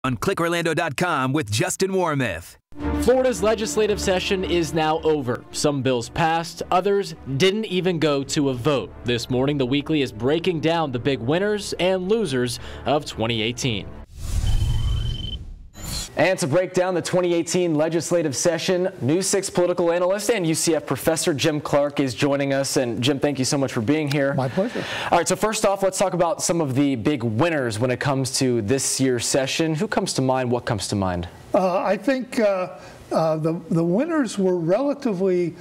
on clickorlando.com with Justin Warmoth. Florida's legislative session is now over. Some bills passed, others didn't even go to a vote. This morning, The Weekly is breaking down the big winners and losers of 2018. And to break down the 2018 legislative session, News 6 political analyst and UCF professor Jim Clark is joining us. And Jim, thank you so much for being here. My pleasure. All right, so first off, let's talk about some of the big winners when it comes to this year's session. Who comes to mind? What comes to mind? I think the winners were relatively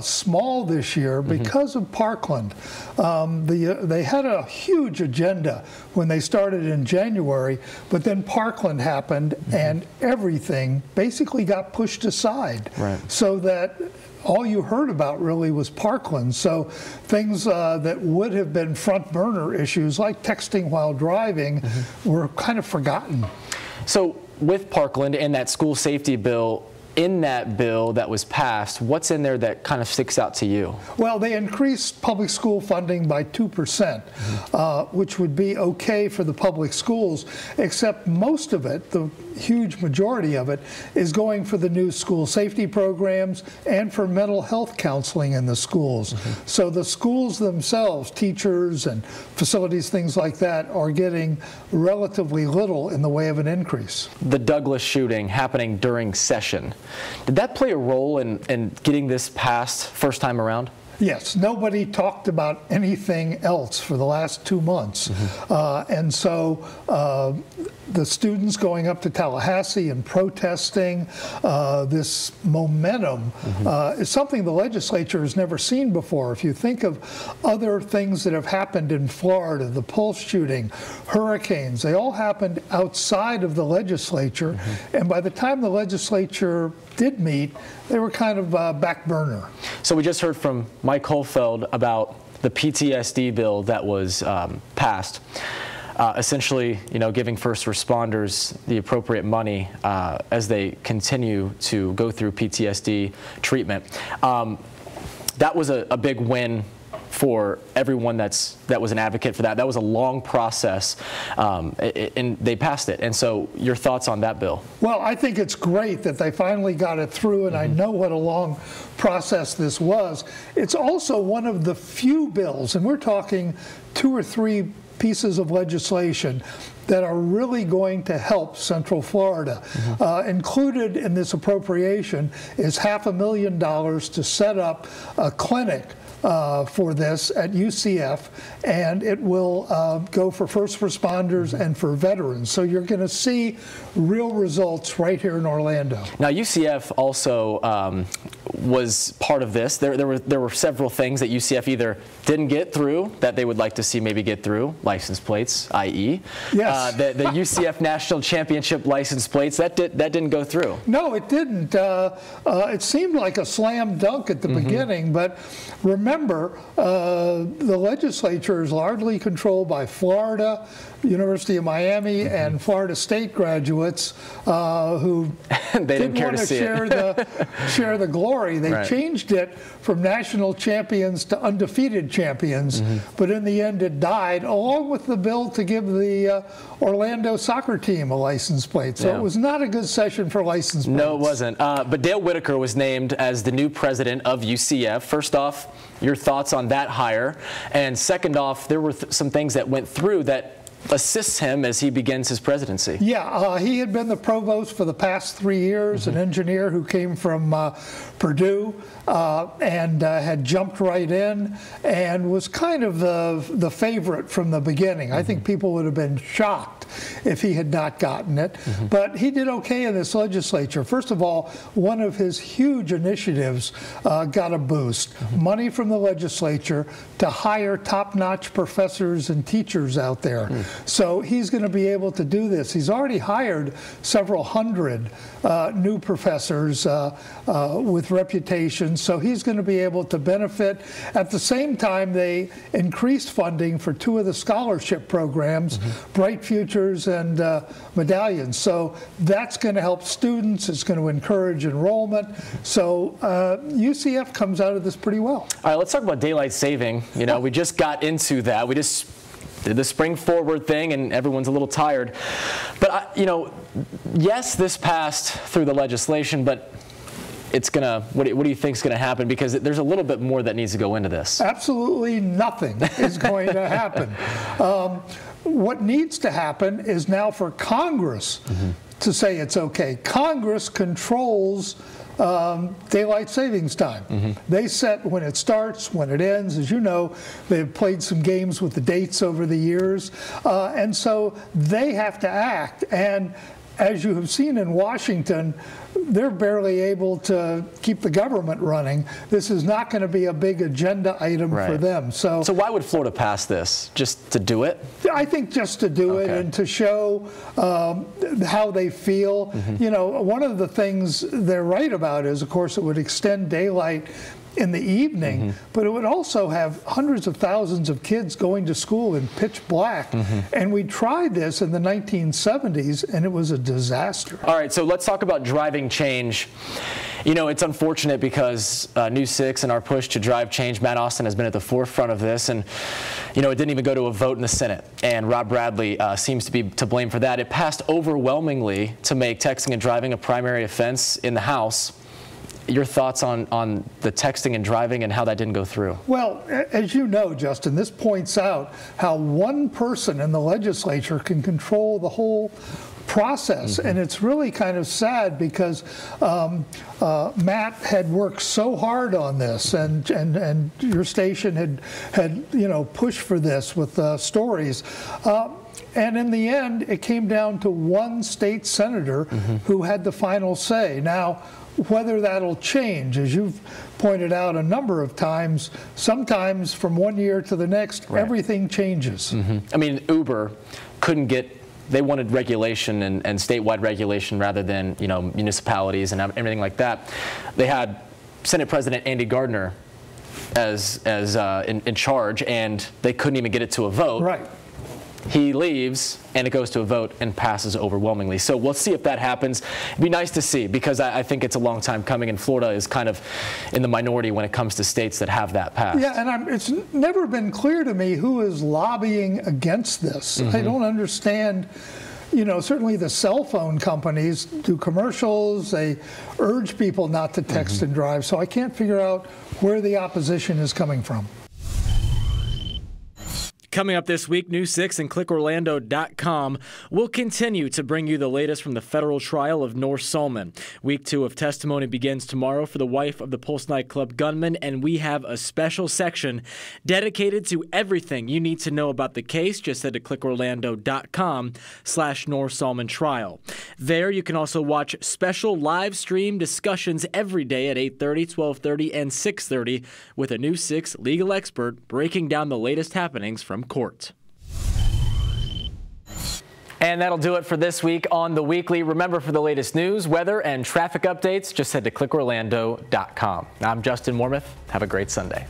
small this year because of Parkland. They had a huge agenda when they started in January, but then Parkland happened and everything basically got pushed aside. Right. So that all you heard about really was Parkland. So things that would have been front burner issues like texting while driving were kind of forgotten. So with Parkland and that school safety bill, in that bill that was passed, what's in there that kind of sticks out to you? Well, they increased public school funding by 2%, which would be okay for the public schools, except most of it, the huge majority of it, is going for the new school safety programs and for mental health counseling in the schools. So the schools themselves, teachers and facilities, things like that, are getting relatively little in the way of an increase. The Douglas shooting happening during session. Did that play a role in getting this passed first time around? Yes, nobody talked about anything else for the last 2 months. And so the students going up to Tallahassee and protesting, this momentum is something the legislature has never seen before. If you think of other things that have happened in Florida, the Pulse shooting, hurricanes, they all happened outside of the legislature. And by the time the legislature did meet, they were kind of back burner. So we just heard from Mike Holfeld about the PTSD bill that was passed. Essentially, giving first responders the appropriate money as they continue to go through PTSD treatment. That was a big win for everyone that was an advocate for that. That was a long process, and they passed it. And so your thoughts on that bill? Well, I think it's great that they finally got it through, and I know what a long process this was. It's also one of the few bills, and we're talking 2 or 3 pieces of legislation that are really going to help Central Florida. Included in this appropriation is $500,000 to set up a clinic for this at UCF, and it will go for first responders and for veterans. So you're going to see real results right here in Orlando. Now, UCF also was part of this. There were several things that UCF either didn't get through that they would like to see maybe get through, license plates, i.e. Yes. The UCF National Championship license plates, that didn't go through. No, it didn't. It seemed like a slam dunk at the beginning, but remember, the legislature is largely controlled by Florida, University of Miami, and Florida State graduates who didn't want to share the glory. They changed it from national champions to undefeated champions, but in the end it died, along with the bill to give the Orlando soccer team a license plate. So it was not a good session for license plates. No, it wasn't. But Dale Whitaker was named as the new president of UCF. First off, your thoughts on that hire, and second off, there were some things that went through that assists him as he begins his presidency. Yeah, he had been the provost for the past 3 years, an engineer who came from Purdue and had jumped right in and was kind of the favorite from the beginning. I think people would have been shocked if he had not gotten it, but he did okay in this legislature. First of all, one of his huge initiatives got a boost. Money from the legislature to hire top-notch professors and teachers out there. So he's going to be able to do this. He's already hired several hundred new professors with reputations, so he's going to be able to benefit. At the same time, they increased funding for 2 of the scholarship programs, Bright Futures and Medallions. So that's going to help students. It's going to encourage enrollment. So UCF comes out of this pretty well. All right, let's talk about daylight saving. We just got into that. We just did the spring forward thing, and everyone's a little tired. But, yes, this passed through the legislation, but it's going to, what do you think is going to happen? Because there's a little bit more that needs to go into this. Absolutely nothing is going to happen. What needs to happen is now for Congress to say it's okay. Congress controls daylight savings time. They set when it starts, when it ends. As you know, they've played some games with the dates over the years, and so they have to act. And as you have seen in Washington, they're barely able to keep the government running. This is not going to be a big agenda item for them. So why would Florida pass this? Just to do it? I think just to do it and to show how they feel. One of the things they're right about is, of course, it would extend daylight in the evening, but it would also have hundreds of thousands of kids going to school in pitch black. And we tried this in the 1970s, and it was a disaster. All right, so let's talk about driving change. It's unfortunate because News 6 and our push to drive change, Matt Austin has been at the forefront of this, and it didn't even go to a vote in the Senate, and Rob Bradley seems to be to blame for that. It passed overwhelmingly to make texting and driving a primary offense in the House. Your thoughts on the texting and driving and how that didn't go through? Well, as you know, Justin, this points out how one person in the legislature can control the whole process. And it's really kind of sad because Matt had worked so hard on this, and your station had pushed for this with stories. And in the end, it came down to one state senator who had the final say. Now, whether that'll change, as you've pointed out a number of times, sometimes from one year to the next, everything changes. I mean, Uber couldn't get, they wanted regulation and statewide regulation rather than, municipalities and everything like that. They had Senate President Andy Gardner as in charge, and they couldn't even get it to a vote. Right. He leaves, and it goes to a vote and passes overwhelmingly. So we'll see if that happens. It'd be nice to see, because I think it's a long time coming, and Florida is kind of in the minority when it comes to states that have that passed. Yeah, and it's never been clear to me who is lobbying against this. I don't understand. Certainly the cell phone companies do commercials. They urge people not to text and drive. So I can't figure out where the opposition is coming from. Coming up this week, News 6 and clickorlando.com will continue to bring you the latest from the federal trial of North Solomon. Week 2 of testimony begins tomorrow for the wife of the Pulse nightclub gunman, and we have a special section dedicated to everything you need to know about the case. Just head to clickorlando.com/North Solomon trial. There you can also watch special live stream discussions every day at 8:30, 12:30, and 6:30 with a News 6 legal expert breaking down the latest happenings from court. And that'll do it for this week on The Weekly. Remember, for the latest news, weather, and traffic updates, just head to clickorlando.com. I'm Justin Wormuth. Have a great Sunday.